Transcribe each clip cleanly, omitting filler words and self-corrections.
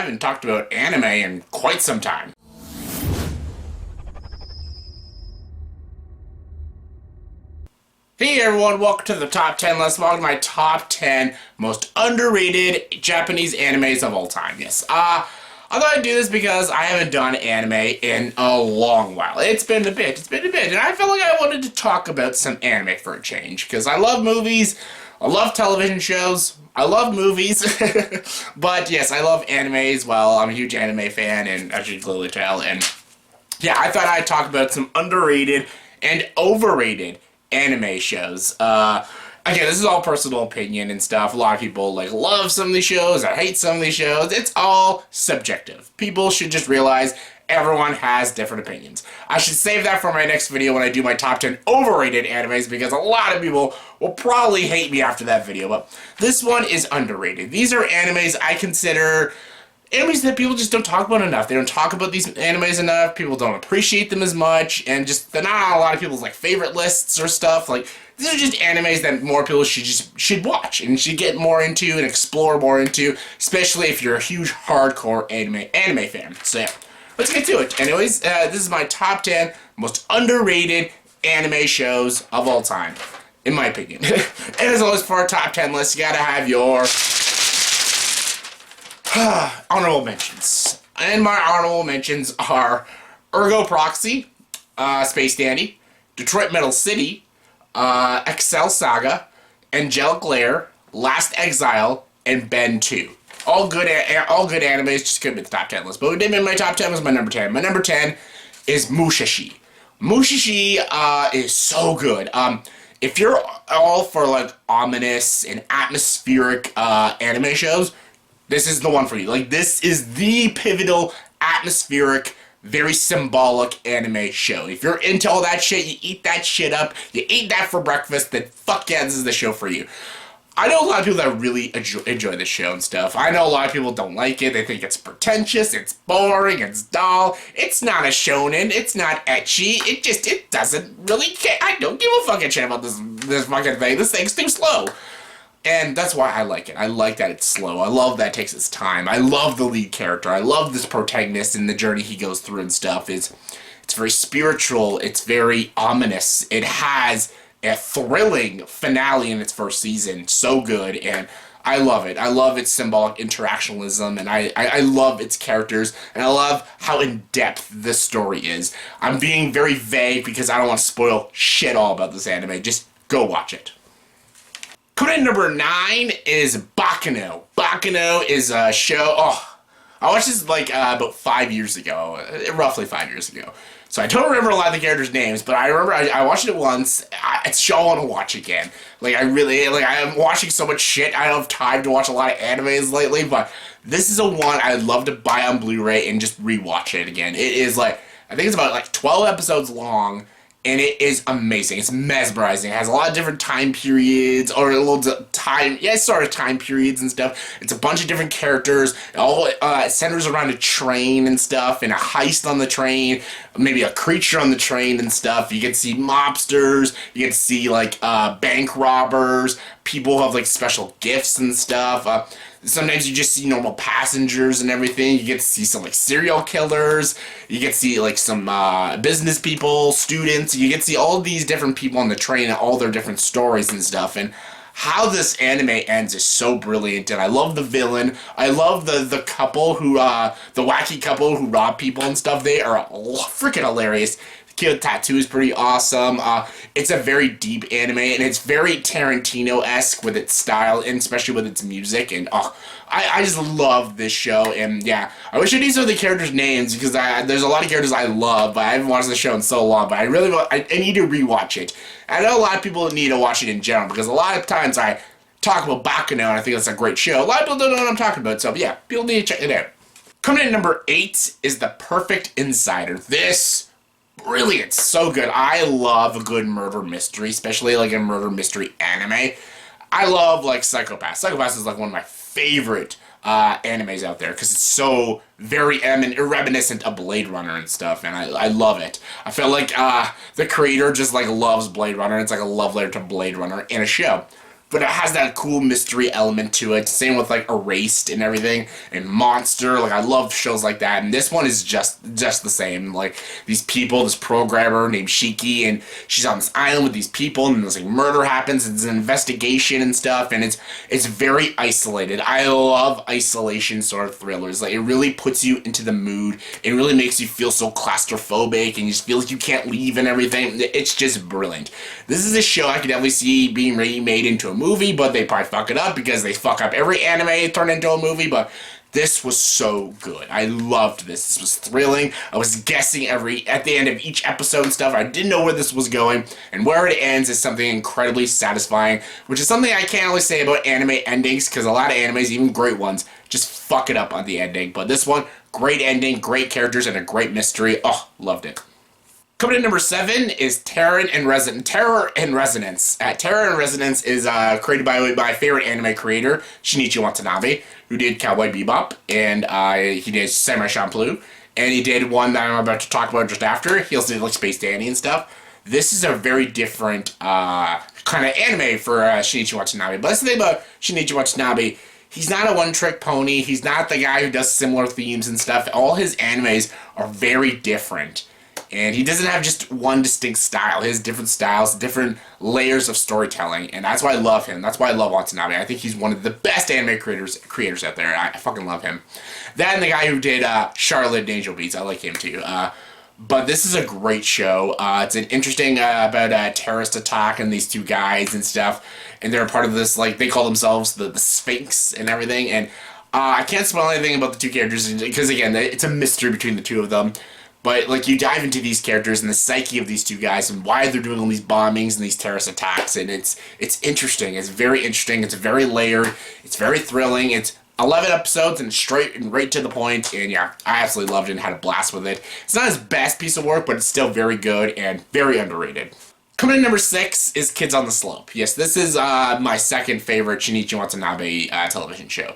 haven't talked about anime in quite some time. Hey everyone, welcome to the top 10 list. Welcome to my top 10 most underrated Japanese animes of all time. Yes, I thought I'd do this because I haven't done anime in a long while. It's been a bit, and I felt like I wanted to talk about some anime for a change, because I love movies, I love television shows, I love movies, but yes, I love anime as well. I'm a huge anime fan, and as you can clearly tell, and yeah, I thought I'd talk about some underrated and overrated anime shows. Again, this is all personal opinion and stuff. A lot of people love some of these shows or hate some of these shows. It's all subjective. People should just realize everyone has different opinions. I should save that for my next video when I do my top 10 overrated animes, because a lot of people will probably hate me after that video. But this one is underrated. These are animes I consider animes that people just don't talk about enough. They don't talk about these animes enough. People don't appreciate them as much, and just they're not on a lot of people's favorite lists or stuff. These are just animes that more people should watch and should get more into and explore more into, especially if you're a huge hardcore anime fan. So yeah, let's get to it. Anyways, this is my top 10 most underrated anime shows of all time, in my opinion. And as always, for our top 10 list, you gotta have your honorable mentions. And my honorable mentions are Ergo Proxy, Space Dandy, Detroit Metal City, Excel Saga, Angelic Lair, Last Exile, and Ben 2. All good animes, just couldn't be the top 10 list. But what did make my top 10 was my number 10. My number 10 is Mushi Mushi. Mushi is so good. If you're all for ominous and atmospheric anime shows, this is the one for you. This is the pivotal, atmospheric, very symbolic anime show. If you're into all that shit, you eat that shit up, you eat that for breakfast, then fuck yeah, this is the show for you. I know a lot of people that really enjoy this show and stuff. I know a lot of people don't like it. They think it's pretentious, it's boring, it's dull. It's not a shonen, it's not ecchi. It doesn't really care. I don't give a fucking shit about this fucking thing. This thing's too slow. And that's why I like it. I like that it's slow. I love that it takes its time. I love the lead character. I love this protagonist and the journey he goes through and stuff. It's very spiritual. It's very ominous. It has a thrilling finale in its first season. So good. And I love it. I love its symbolic interactionalism. And I love its characters. And I love how in-depth this story is. I'm being very vague because I don't want to spoil shit all about this anime. Just go watch it. Coming in number 9 is Bacano. Bacano is a show, I watched this about 5 years ago, roughly 5 years ago. So I don't remember a lot of the characters' names, but I remember I watched it once. It's a show I want to watch again. I'm watching so much shit, I don't have time to watch a lot of animes lately, but this is a one I'd love to buy on Blu-ray and just rewatch it again. It is I think it's about 12 episodes long. And it is amazing. It's mesmerizing. It has a lot of different time periods, or time periods and stuff. It's a bunch of different characters. It all centers around a train and stuff, and a heist on the train, maybe a creature on the train and stuff. You get to see mobsters. You get to see bank robbers. People have special gifts and stuff. Sometimes you just see normal passengers and everything. You get to see some serial killers. You get to see some business people, students. You get to see all these different people on the train and all their different stories and stuff. And how this anime ends is so brilliant. And I love the villain. I love the couple who, the wacky couple who rob people and stuff. They are freaking hilarious. The tattoo is pretty awesome. It's a very deep anime, and it's very Tarantino-esque with its style, and especially with its music, and I just love this show. And yeah, I wish I knew some of the characters' names, because there's a lot of characters I love, but I haven't watched the show in so long, but I need to rewatch it. I know a lot of people need to watch it in general, because a lot of times I talk about Bacano, and I think it's a great show. A lot of people don't know what I'm talking about, so yeah, people need to check it out. Coming in at number 8 is The Perfect Insider. This brilliant, so good. I love a good murder mystery, especially a murder mystery anime. I love Psycho-Pass. Psycho-Pass is one of my favorite animes out there, because it's so very reminiscent of Blade Runner and stuff, and I love it. I feel like the creator just loves Blade Runner. It's a love letter to Blade Runner in a show. but it has that cool mystery element to it. Same with like Erased and everything, and Monster. Like I love shows like that, and this one is just the same. Like these people, this programmer named Shiki, and she's on this island with these people, and there's like murder happens, and it's an investigation and stuff, and it's very isolated. I love isolation sort of thrillers. Like it really puts you into the mood. It really makes you feel so claustrophobic, and you just feel like you can't leave and everything. It's just brilliant. This is a show I could definitely see being remade into a movie, but they probably fuck it up because they fuck up every anime turned into a movie, but this was so good. I loved this. This was thrilling. I was guessing at the end of each episode and stuff. I didn't know where this was going, and where it ends is something incredibly satisfying, which is something I can't really say about anime endings, because a lot of animes, even great ones, just fuck it up on the ending. But this one, great ending, great characters, and a great mystery. Oh, loved it. Coming in number 7 is Terror in Resonance. Terror in Resonance is created by my favorite anime creator, Shinichi Watanabe, who did Cowboy Bebop, and he did Samurai Champloo, and he did one that I'm about to talk about just after. He also did like Space Dandy and stuff. This is a very different kind of anime for Shinichi Watanabe. But that's the thing about Shinichi Watanabe. He's not a one-trick pony. He's not the guy who does similar themes and stuff. All his animes are very different. And he doesn't have just one distinct style. He has different styles, different layers of storytelling, and that's why I love him. That's why I love Watanabe. I think he's one of the best anime creators out there. I fucking love him. That and the guy who did Charlotte and Angel Beats. I like him too. But this is a great show. It's an interesting about a terrorist attack and these two guys and stuff. And they're a part of this, like, they call themselves the Sphinx and everything. And I can't spoil anything about the two characters because, again, it's a mystery between the two of them. But, like, you dive into these characters and the psyche of these two guys and why they're doing all these bombings and these terrorist attacks, and it's interesting. It's very interesting. It's very layered. It's very thrilling. It's 11 episodes and straight and right to the point, and yeah, I absolutely loved it and had a blast with it. It's not his best piece of work, but it's still very good and very underrated. Coming in number 6 is Kids on the Slope. Yes, this is my second favorite Shinichi Watanabe television show.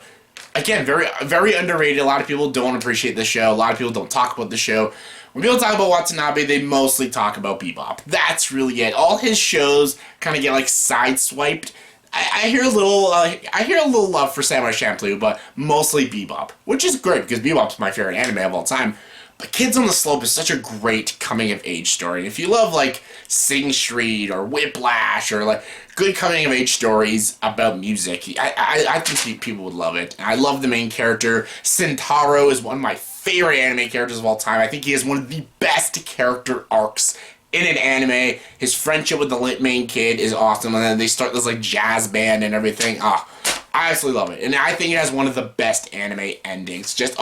Again, very underrated. A lot of people don't appreciate this show. A lot of people don't talk about the show. When people talk about Watanabe, they mostly talk about Bebop. That's really it. All his shows kind of get like sideswiped. I hear a little love for Samurai Champloo, but mostly Bebop, which is great because Bebop's my favorite anime of all time. But Kids on the Slope is such a great coming-of-age story. And if you love, like, Sing Street or Whiplash or, like, good coming-of-age stories about music, I think people would love it. And I love the main character. Sentaro is one of my favorite anime characters of all time. I think he has one of the best character arcs in an anime. His friendship with the main kid is awesome. And then they start this, like, jazz band and everything. I absolutely love it. And I think it has one of the best anime endings. Just,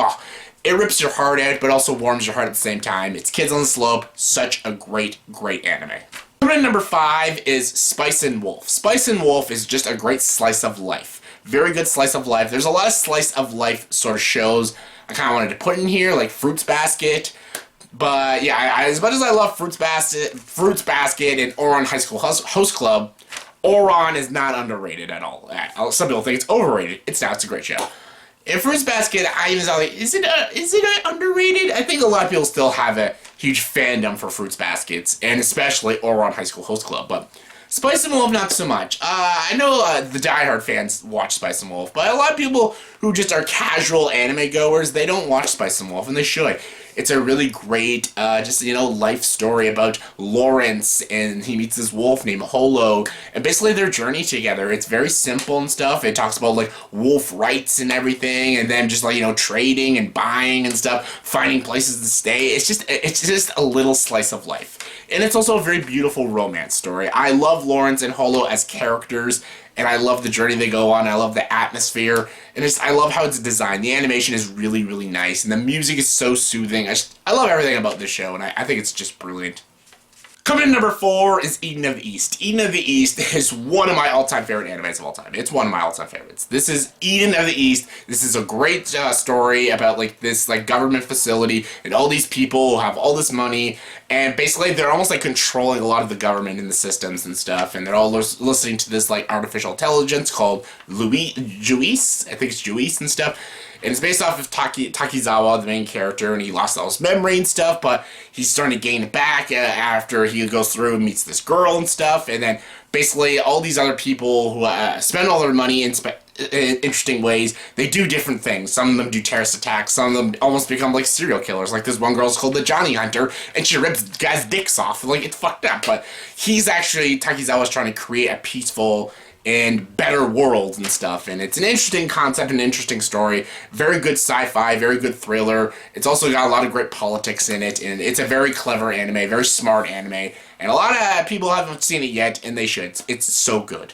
it rips your heart out, but also warms your heart at the same time. It's Kids on the Slope. Such a great anime. Coming in number 5 is Spice and Wolf. Spice and Wolf is just a great slice of life. Very good slice of life. There's a lot of slice of life sort of shows I kind of wanted to put in here, like Fruits Basket. But yeah, as much as I love Fruits Basket and Ouran High School Host Club, Ouran is not underrated at all. Some people think it's overrated. It's not. It's a great show. In Fruits Basket, I even thought, like, is it underrated? I think a lot of people still have a huge fandom for Fruits Baskets, and especially Ouran High School Host Club, but Spice and Wolf, not so much. I know the diehard fans watch Spice and Wolf, but a lot of people who just are casual anime goers, they don't watch Spice and Wolf, and they should. It's a really great, life story about Lawrence, and he meets this wolf named Holo, and basically their journey together. It's very simple and stuff. It talks about, like, wolf rights and everything, and then just, like, trading and buying and stuff, finding places to stay. It's just a little slice of life. And it's also a very beautiful romance story. I love Lawrence and Holo as characters, and I love the journey they go on. I love the atmosphere, and I love how it's designed. The animation is really, really nice, and the music is so soothing. I love everything about this show, and I think it's just brilliant. Coming in number 4 is Eden of the East. Eden of the East is one of my all-time favorite animes of all time. It's one of my all-time favorites. This is Eden of the East. This is a great story about, like, this, like, government facility and all these people who have all this money, and basically they're almost, like, controlling a lot of the government and the systems and stuff, and they're all listening to this, like, artificial intelligence called Juice. I think it's Juice and stuff. And it's based off of Takizawa, the main character, and he lost all his memory and stuff, but he's starting to gain it back after he goes through and meets this girl and stuff, and then basically all these other people who spend all their money in interesting ways. They do different things. Some of them do terrorist attacks. Some of them almost become like serial killers. Like this one girl's called the Johnny Hunter, and she rips guys' dicks off. Like, it's fucked up. But Takizawa's trying to create a peaceful and better world and stuff. And it's an interesting concept, an interesting story. Very good sci-fi, very good thriller. It's also got a lot of great politics in it, and it's a very clever anime, very smart anime. And a lot of people haven't seen it yet, and they should. It's so good.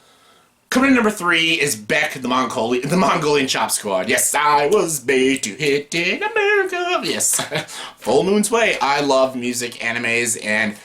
Coming in number 3 is Beck, the Mongolian Chop Squad. Yes, I was made to hit in America. Yes, Full Moon's Way. I love music animes, and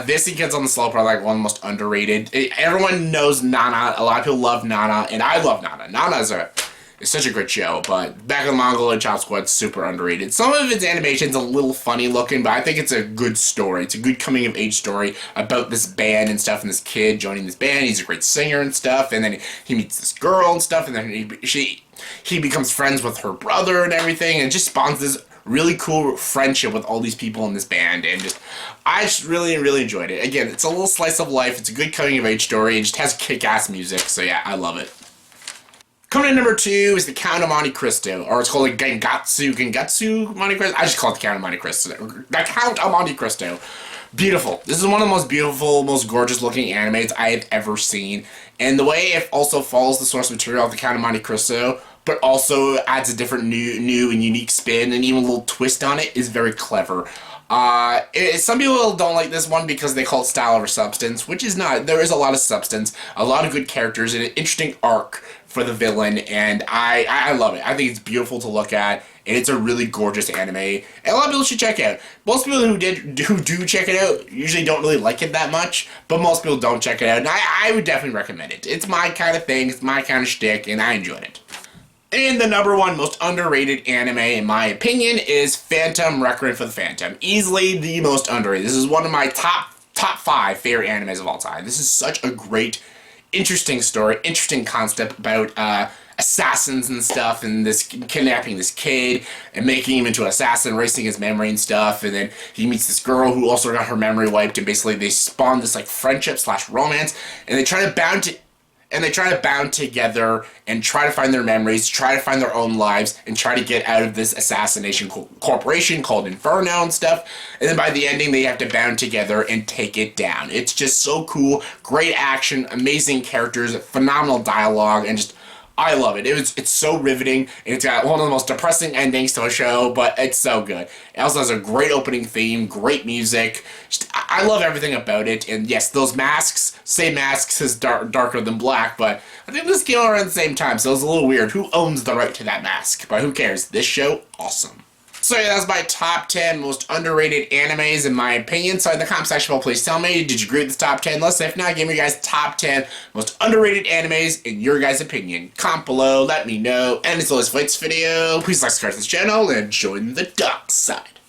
this gets on the slow part, like one of the most underrated. Everyone knows Nana. A lot of people love Nana, and I love Nana. Nana is such a great show, but Back in the Mongolian Chop Squad is super underrated. Some of its animation's a little funny looking, but I think it's a good story. It's a good coming of age story about this band and stuff, and this kid joining this band. He's a great singer and stuff, and then he meets this girl and stuff, and then he becomes friends with her brother and everything, and it just spawns this really cool friendship with all these people in this band, and I just really, really enjoyed it. Again, it's a little slice of life. It's a good coming of age story. It just has kick-ass music, so yeah, I love it. Coming in number 2 is the Count of Monte Cristo, or it's called like Gengatsu Monte Cristo. I just call it the Count of Monte Cristo. The Count of Monte Cristo. Beautiful. This is one of the most beautiful, most gorgeous looking animes I have ever seen. And the way it also follows the source material of the Count of Monte Cristo, but also adds a different new and unique spin and even a little twist on it is very clever. Some people don't like this one because they call it style over substance, which is not. There is a lot of substance, a lot of good characters, and an interesting arc for the villain, and I love it. I think it's beautiful to look at, and it's a really gorgeous anime, and a lot of people should check it out. Most people who do check it out usually don't really like it that much, but most people don't check it out, and I would definitely recommend it. It's my kind of thing, it's my kind of shtick, and I enjoyed it. And the number 1 most underrated anime, in my opinion, is Phantom Requiem for the Phantom. Easily the most underrated. This is one of my top 5 favorite animes of all time. This is such a great, interesting story, interesting concept about assassins and stuff, and this kidnapping this kid and making him into an assassin, erasing his memory and stuff, and then he meets this girl who also got her memory wiped, and basically they spawn this like friendship / romance, and they try to bound together and try to find their memories, try to find their own lives, and try to get out of this assassination corporation called Inferno and stuff. And then by the ending, they have to bound together and take it down. It's just so cool. Great action, amazing characters, phenomenal dialogue, and just I love it. It's so riveting, and it's got one of the most depressing endings to a show, but it's so good. It also has a great opening theme, great music. I love everything about it, and yes, those masks, same masks as Darker Than Black, but I think this came out around the same time, so it's a little weird. Who owns the right to that mask? But who cares? This show, awesome. So yeah, that's my top 10 most underrated animes in my opinion. So in the comment section below, please tell me, did you agree with this top 10 list? If not, give me your guys' top 10 most underrated animes in your guys' opinion. Comment below, let me know. And as always for this video, please like, subscribe to this channel, and join the dark side.